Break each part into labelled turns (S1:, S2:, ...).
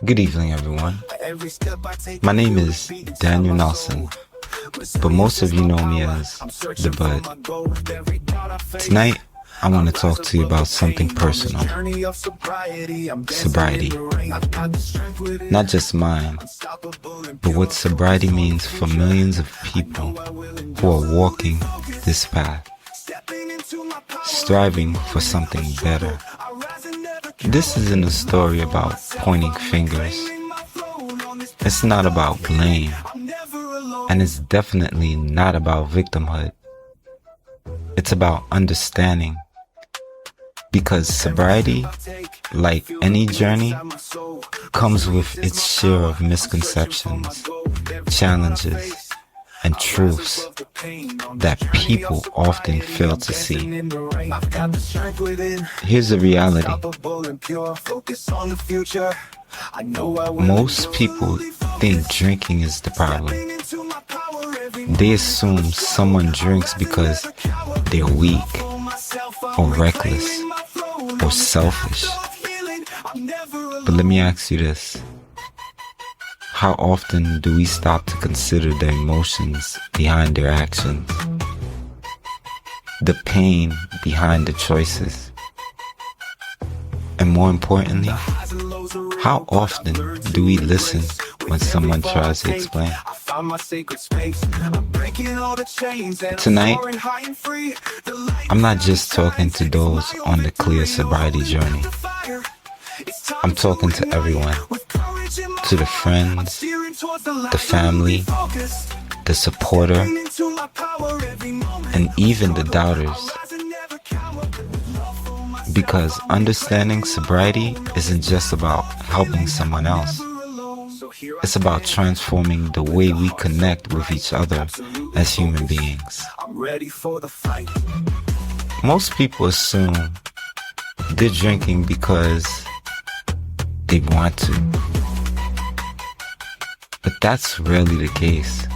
S1: Good evening, everyone. My name is Daniel Nelson, but most of you know me as ThaBud. Tonight, I want to talk to you about something personal. Sobriety. Not just mine, but what sobriety means for millions of people who are walking this path, striving for something better. This isn't a story about pointing fingers. It's not about blame. And it's definitely not about victimhood. It's about understanding. Because sobriety, like any journey, comes with its share of misconceptions, challenges, and truths that people often fail to see. Here's the reality. Most people think drinking is the problem. They assume someone drinks because they're weak, or reckless, or selfish. But let me ask you this. How often do we stop to consider the emotions behind their actions? The pain behind the choices? And more importantly, how often do we listen when someone tries to explain? Tonight, I'm not just talking to those on the clear sobriety journey. I'm talking to everyone. To the friends, the family, the supporter, and even the doubters. Because understanding sobriety isn't just about helping someone else. It's about transforming the way we connect with each other as human beings. Most people assume they're drinking because they want to. But that's rarely the case.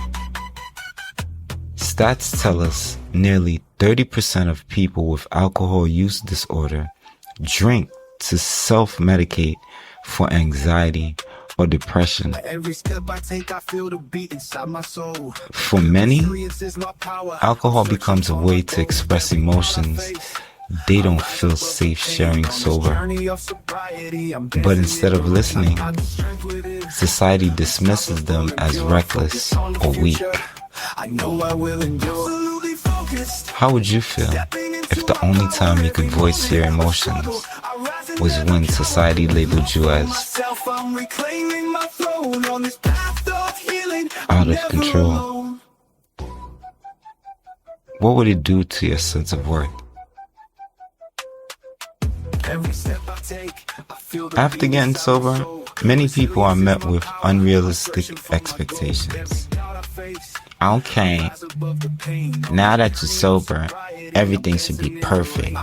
S1: Stats tell us nearly 30% of people with alcohol use disorder drink to self-medicate for anxiety or depression. For many, alcohol becomes a way to express emotions they don't feel safe sharing sober. But instead of listening, society dismisses them as reckless or weak. How would you feel if the only time you could voice your emotions was when society labeled you as out of control? What would it do to your sense of worth? After getting sober, many people are met with unrealistic expectations. Okay, now that you're sober, everything should be perfect.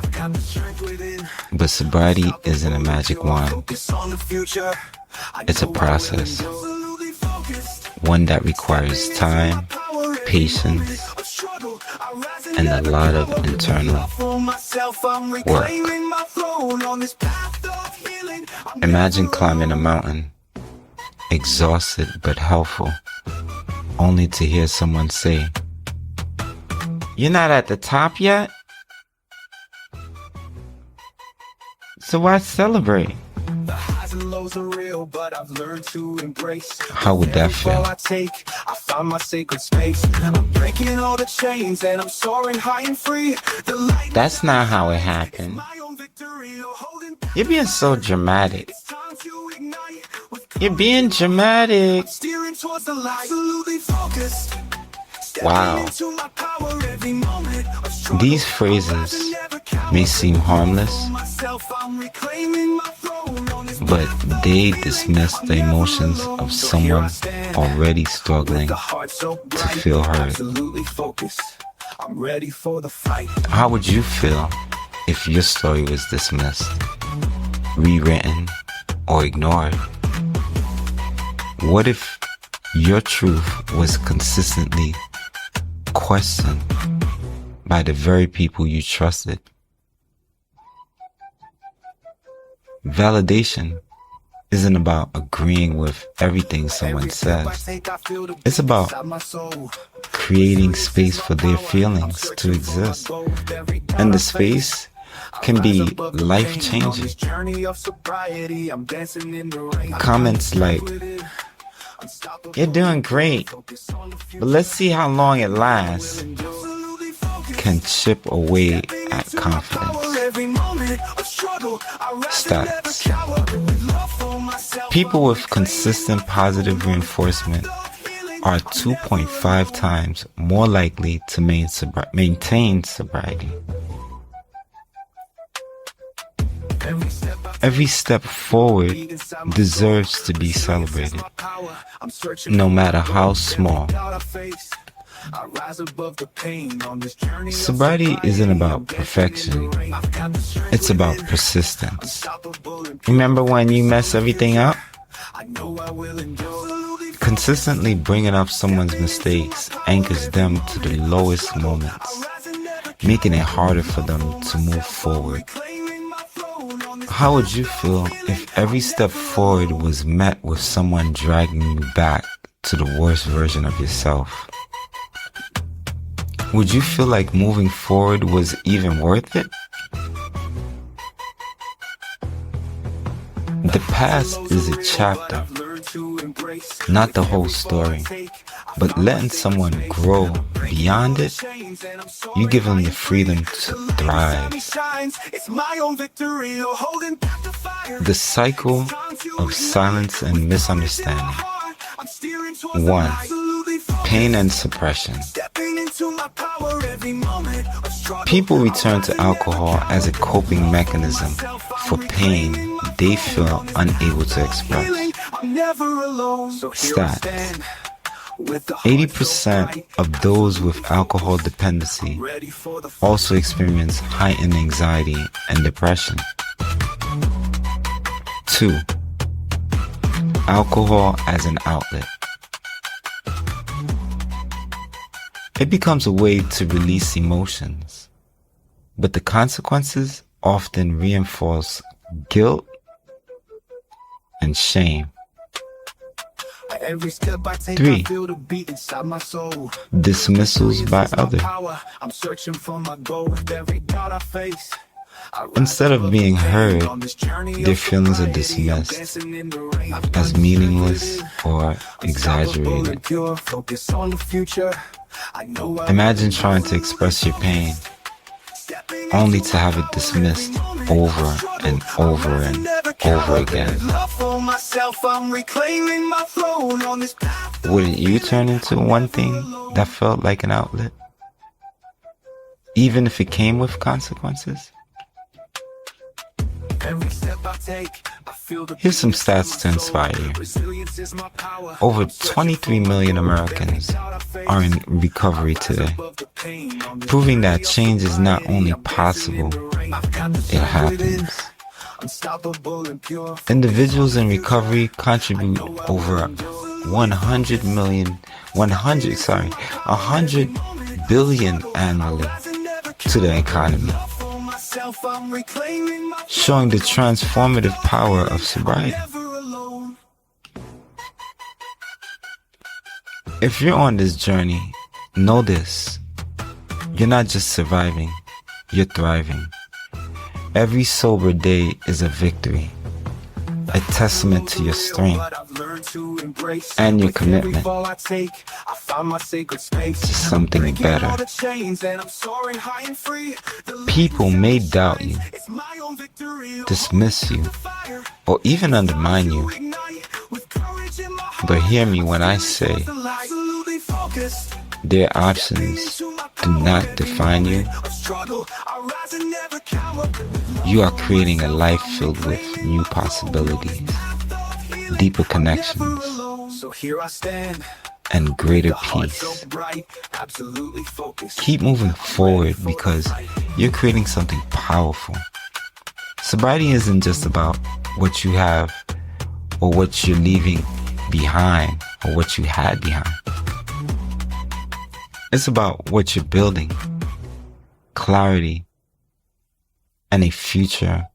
S1: But sobriety isn't a magic wand. It's a process. One that requires time, patience, and a lot of internal work. Imagine climbing a mountain, exhausted but helpful, only to hear someone say, "You're not at the top yet? So why celebrate?" How would that feel? That's not how it happened. You're being so dramatic. You're being dramatic. Wow. These phrases may seem harmless, but they dismiss the emotions of someone already struggling to feel heard. How would you feel if your story was dismissed, rewritten, or ignored? What if your truth was consistently questioned by the very people you trusted? Validation isn't about agreeing with everything someone says. It's about creating space for their feelings to exist. And the space can be life-changing. Comments like, "You're doing great, but let's see how long it lasts," can chip away at confidence. Stats. People with consistent positive reinforcement are 2.5 times more likely to maintain sobriety. Every step forward deserves to be celebrated, no matter how small. Sobriety isn't about perfection. It's about persistence. Remember when you mess everything up? Consistently bringing up someone's mistakes anchors them to the lowest moments, making it harder for them to move forward. How would you feel if every step forward was met with someone dragging you back to the worst version of yourself? Would you feel like moving forward was even worth it? The past is a chapter, not the whole story. But letting someone grow beyond it, you give them the freedom to thrive. The cycle of silence and misunderstanding. 1. Pain and suppression. People return to alcohol as a coping mechanism for pain they feel unable to express. Stats. 80% of those with alcohol dependency also experience heightened anxiety and depression. 2. Alcohol as an outlet. It becomes a way to release emotions, but the consequences often reinforce guilt and shame. 3. Dismissals by others. Instead of being heard, their feelings are dismissed as meaningless or exaggerated. Imagine trying to express your pain only to have it dismissed over and over and over again. Wouldn't you turn into one thing that felt like an outlet, even if it came with consequences? Here's some stats to inspire you. Over 23 million Americans are in recovery today, proving that change is not only possible, it happens. Individuals in recovery contribute over 100 billion annually to the economy, showing the transformative power of sobriety. If you're on this journey, know this: you're not just surviving, you're thriving. Every sober day is a victory, a testament to your strength and your commitment to something better. People may doubt you, dismiss you, or even undermine you. But hear me when I say, their options do not define you. You are creating a life filled with new possibilities, deeper connections, and greater peace. Keep moving forward because you're creating something powerful. Sobriety isn't just about what you have or what you're leaving behind or what you had behind. It's about what you're building, clarity, and a future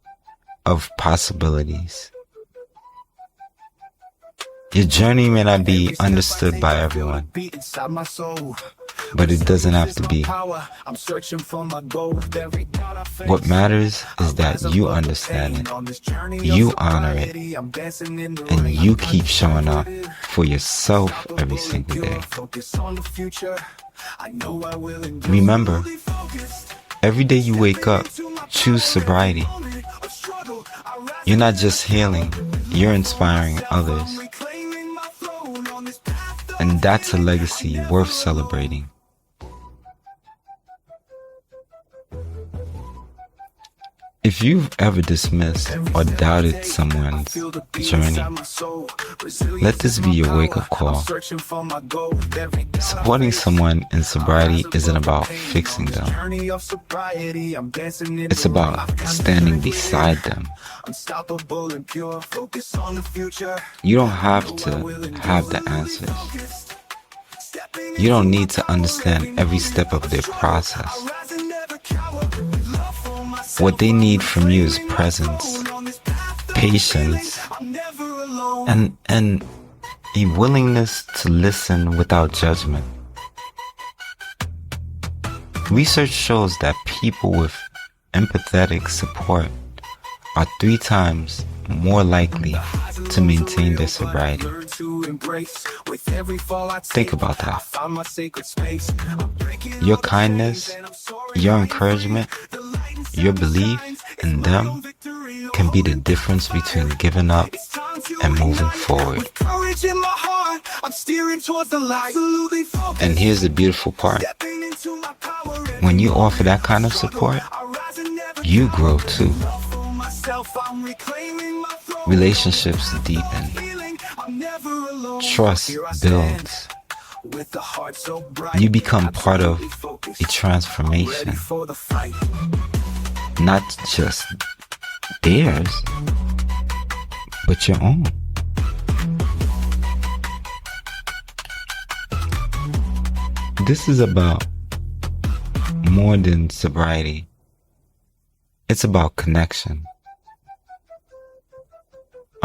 S1: of possibilities. Your journey may not be understood by everyone, but it doesn't have to be. What matters is that you understand it, you honor it, and you keep showing up for yourself every single day. Remember, every day you wake up, choose sobriety. You're not just healing, you're inspiring others. And that's a legacy worth celebrating. If you've ever dismissed or doubted someone's journey, let this be your wake-up call. Supporting someone in sobriety isn't about fixing them. It's about standing beside them. You don't have to have the answers. You don't need to understand every step of their process. What they need from you is presence, patience, and a willingness to listen without judgment. Research shows that people with empathetic support are 3 times more likely to maintain their sobriety. Think about that. Your kindness, your encouragement, your belief in them can be the difference between giving up and moving forward. And here's the beautiful part. When you offer that kind of support, you grow too. Relationships deepen. Trust builds. You become part of a transformation. Not just theirs, but your own. This is about more than sobriety. It's about connection.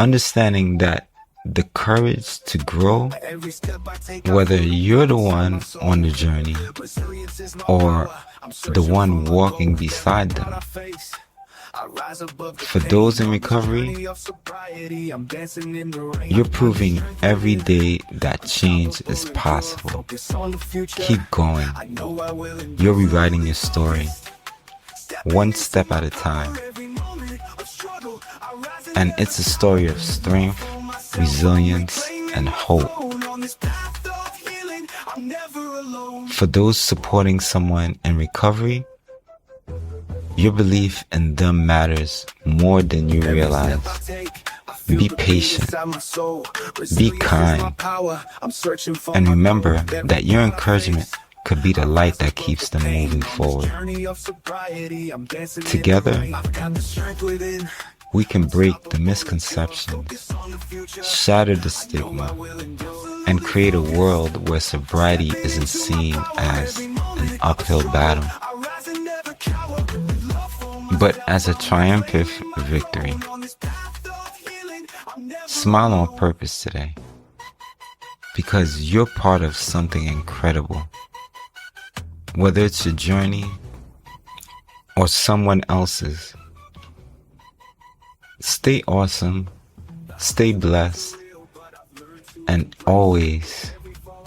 S1: Understanding that the courage to grow, whether you're the one on the journey or the one walking beside them. For those in recovery, you're proving every day that change is possible. Keep going. You're rewriting your story, one step at a time. And it's a story of strength, resilience, and hope. For those supporting someone in recovery, your belief in them matters more than you realize. Be patient, be kind, and remember that your encouragement could be the light that keeps them moving forward. Together, we can break the misconceptions, shatter the stigma, and create a world where sobriety isn't seen as an uphill battle, but as a triumphant victory. Smile on purpose today, because you're part of something incredible. Whether it's your journey or someone else's, stay awesome, stay blessed, and always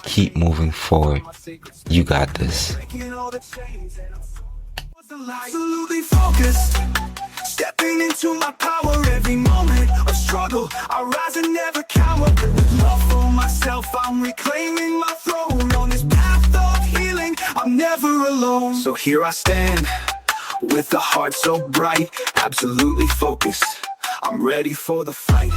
S1: keep moving forward. You got this. Absolutely focused, stepping into my power. Every moment of struggle, I rise and never cower. With love for myself, I'm reclaiming my throne. On this path of healing, I'm never alone. So here I stand, with a heart so bright, absolutely focused. I'm ready for the fight.